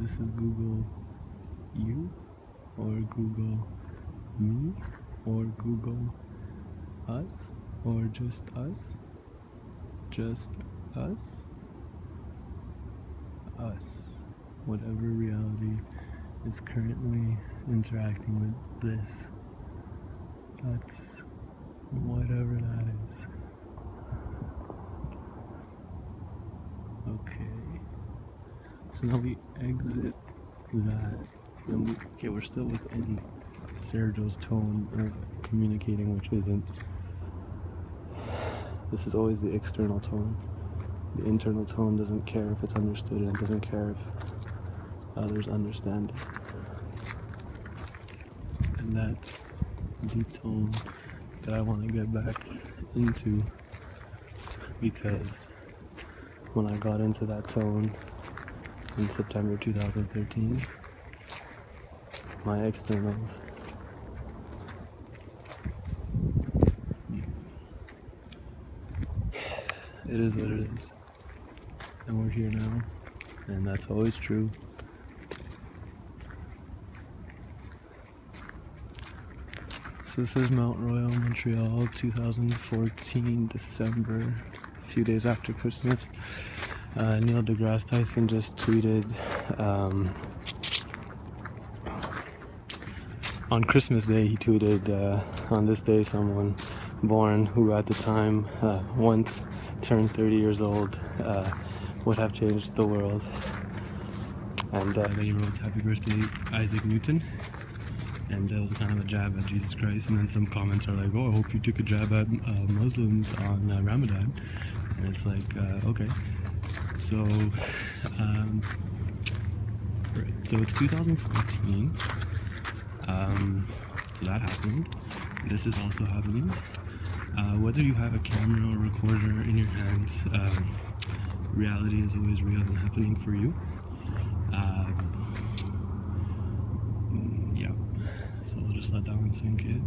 this is Google you, or Google me, or Google us, or just us, us, whatever reality is currently interacting with this. That's whatever that is. Okay, so now we exit that, and we're still within Sergio's tone of communicating, which isn't. This is always the external tone. The internal tone doesn't care if it's understood, and it doesn't care if others understand it. And that's the tone that I want to get back into, because when I got into that tone in September 2013, my externals it is what it is, and we're here now, and that's always true. So this is Mount Royal, Montreal, 2014, December, a few days after Christmas. Neil deGrasse Tyson just tweeted, on Christmas Day, he tweeted, on this day someone born who at the time once turned 30 years old would have changed the world. And then he wrote, "Happy birthday, Isaac Newton." And it was kind of a jab at Jesus Christ. And then some comments are like, "Oh, I hope you took a jab at Muslims on Ramadan." And it's like, okay. So, right. So it's 2014. So that happened. This is also happening. Whether you have a camera or recorder in your hands, reality is always real and happening for you. Yeah. So we'll just let that one sink in.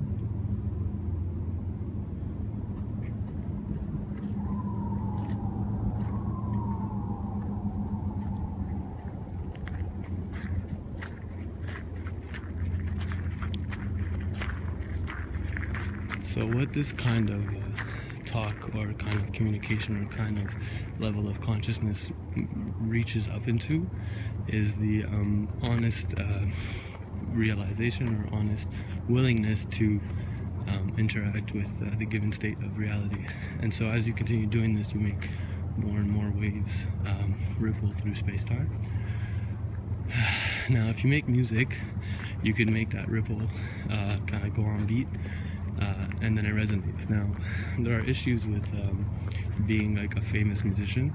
So what this kind of talk or kind of communication or kind of level of consciousness reaches up into is the honest realization or honest willingness to interact with the given state of reality. And so as you continue doing this, you make more and more waves ripple through space-time. Now if you make music, you can make that ripple kind of go on beat, and then it resonates. Now there are issues with being like a famous musician,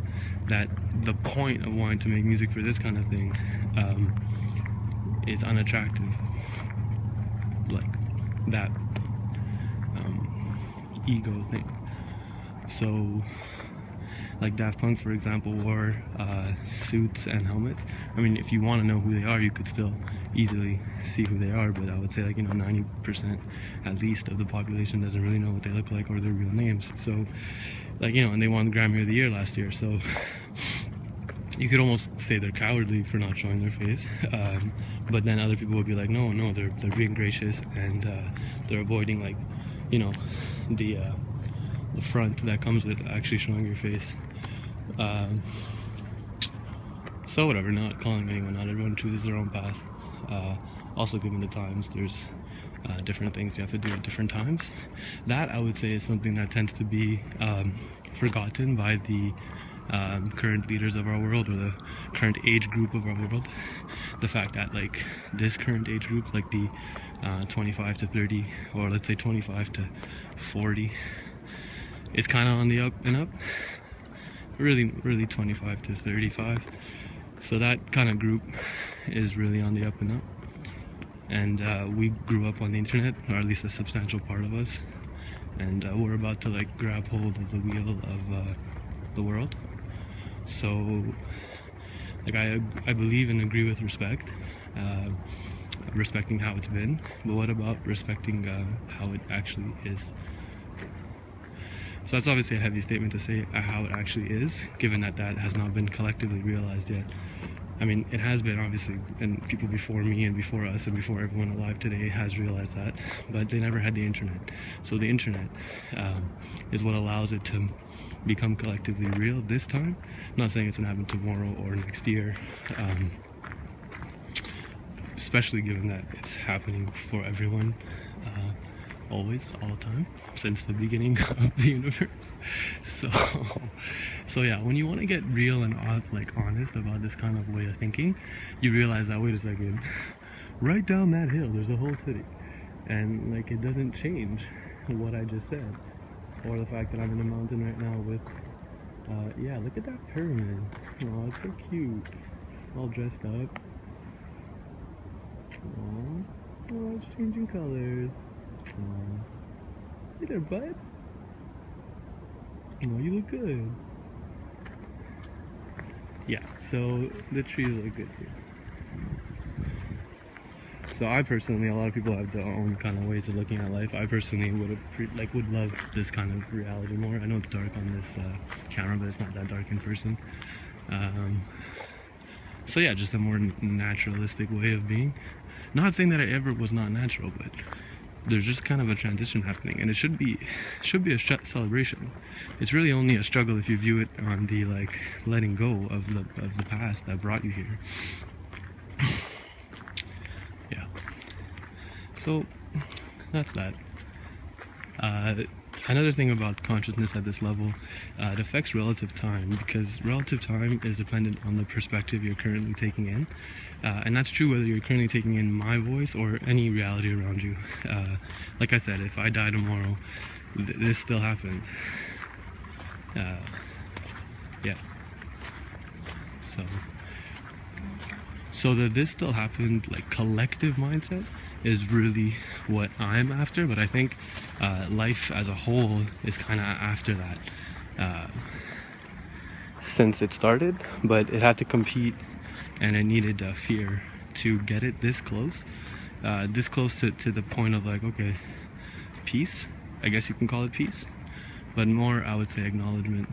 that the point of wanting to make music for this kind of thing is unattractive, like that ego thing. So like Daft Punk, for example, wore suits and helmets. I mean, if you want to know who they are, you could still easily see who they are, but I would say, like, 90% at least of the population doesn't really know what they look like or their real names. So, like, and they won Grammy of the Year last year, so you could almost say they're cowardly for not showing their face. But then other people would be like, no, they're being gracious, and they're avoiding, like, the front that comes with actually showing your face. So whatever, not calling anyone out. Everyone chooses their own path. Also, given the times, there's different things you have to do at different times. That, I would say, is something that tends to be forgotten by the current leaders of our world, or the current age group of our world. The fact that, like, this current age group, like the 25 to 30, or let's say 25 to 40, it's kind of on the up and up. Really 25 to 35. So that kind of group is really on the up and up. And we grew up on the internet, or at least a substantial part of us. And we're about to, like, grab hold of the wheel of the world. So, like, I believe and agree with respect. Respecting how it's been. But what about respecting how it actually is? So that's obviously a heavy statement to say how it actually is, given that that has not been collectively realized yet. I mean, it has been, obviously, and people before me and before us and before everyone alive today has realized that, but they never had the internet. So the internet is what allows it to become collectively real this time. I'm not saying it's gonna happen tomorrow or next year, especially given that it's happening for everyone, always, all the time, since the beginning of the universe. So yeah, when you want to get real and honest about this kind of way of thinking, you realize that, wait a second, right down that hill there's a whole city, and like, it doesn't change what I just said, or the fact that I'm in a mountain right now with yeah, look at that pyramid. Oh, it's so cute, all dressed up. Oh, it's changing colors. Hey there, bud. Oh, you look good. Yeah, so the trees look good too. So I personally, a lot of people have their own kind of ways of looking at life. I personally would love this kind of reality more. I know it's dark on this camera, but it's not that dark in person. So yeah, just a more naturalistic way of being. Not saying that it ever was not natural, but there's just kind of a transition happening, and it should be a celebration. It's really only a struggle if you view it on the like letting go of the past that brought you here. Yeah. So that's that. Another thing about consciousness at this level, it affects relative time, because relative time is dependent on the perspective you're currently taking in. And that's true whether you're currently taking in my voice or any reality around you. Like I said, if I die tomorrow, this still happened. Yeah. So that this still happened, like, collective mindset is really what I'm after, but I think life as a whole is kind of after that since it started, but it had to compete and it needed fear to get it this close to the point of like, okay, peace, I guess you can call it peace, but more, I would say, acknowledgement.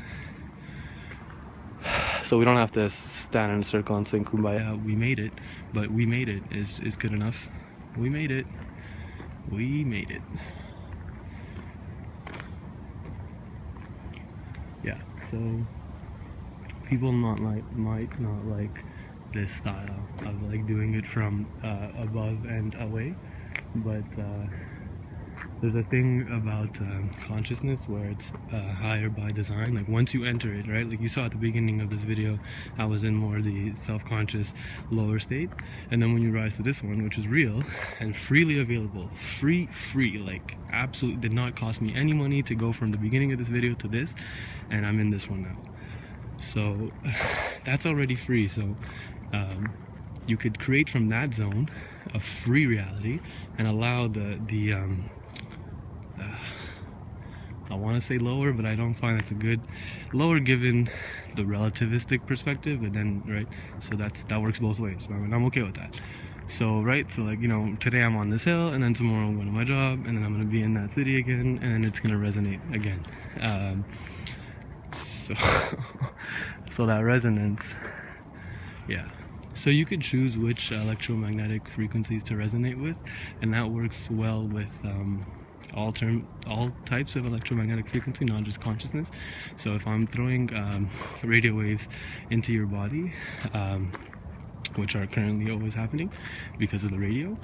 So we don't have to stand in a circle and sing Kumbaya. We made it, but we made it is good enough. We made it. We made it. Yeah, so people might not like this style of like doing it from above and away, but there's a thing about consciousness where it's higher by design. Like, once you enter it, right, like you saw at the beginning of this video, I was in more the self-conscious lower state, and then when you rise to this one, which is real and freely available, free, like absolutely did not cost me any money to go from the beginning of this video to this, and I'm in this one now. So that's already free. So you could create from that zone a free reality and allow the I want to say lower, but I don't find it's a good lower given the relativistic perspective, but then, right, so that works both ways, right? And I'm okay with that. So, right, so like, you know, today I'm on this hill, and then tomorrow I'm going to my job, and then I'm going to be in that city again, and then it's going to resonate again. So that resonance, yeah. So you could choose which electromagnetic frequencies to resonate with, and that works well with all types of electromagnetic frequency, not just consciousness. So if I'm throwing radio waves into your body, which are currently always happening because of the radio,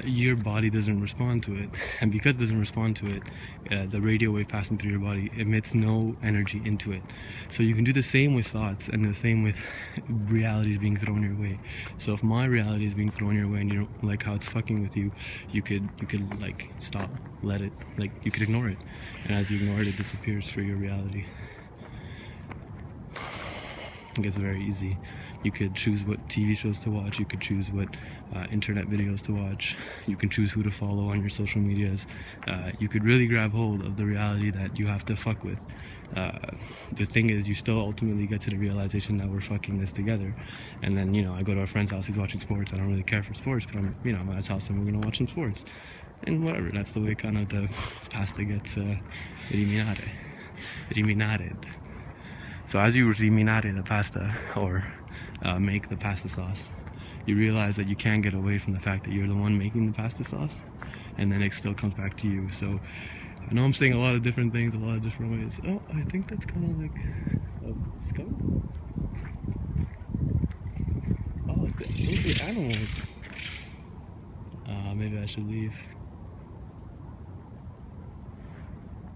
your body doesn't respond to it, and because it doesn't respond to it, the radio wave passing through your body emits no energy into it. So you can do the same with thoughts, and the same with realities being thrown your way. So if my reality is being thrown your way and you don't like how it's fucking with you, you could like stop, let it, like, you could ignore it, and as you ignore it, it disappears for your reality. It gets very easy. You could choose what TV shows to watch, you could choose what internet videos to watch, you can choose who to follow on your social medias. You could really grab hold of the reality that you have to fuck with. The thing is, you still ultimately get to the realization that we're fucking this together. And then, you know, I go to a friend's house, he's watching sports, I don't really care for sports, but I'm at his house and we're gonna watch some sports. And whatever, that's the way kind of the pasta gets eliminated. So as you riminare the pasta, or make the pasta sauce, you realize that you can't get away from the fact that you're the one making the pasta sauce, and then it still comes back to you. So I know I'm saying a lot of different things, a lot of different ways. Oh, I think that's kind of like a skunk. Oh, those are animals. Maybe I should leave.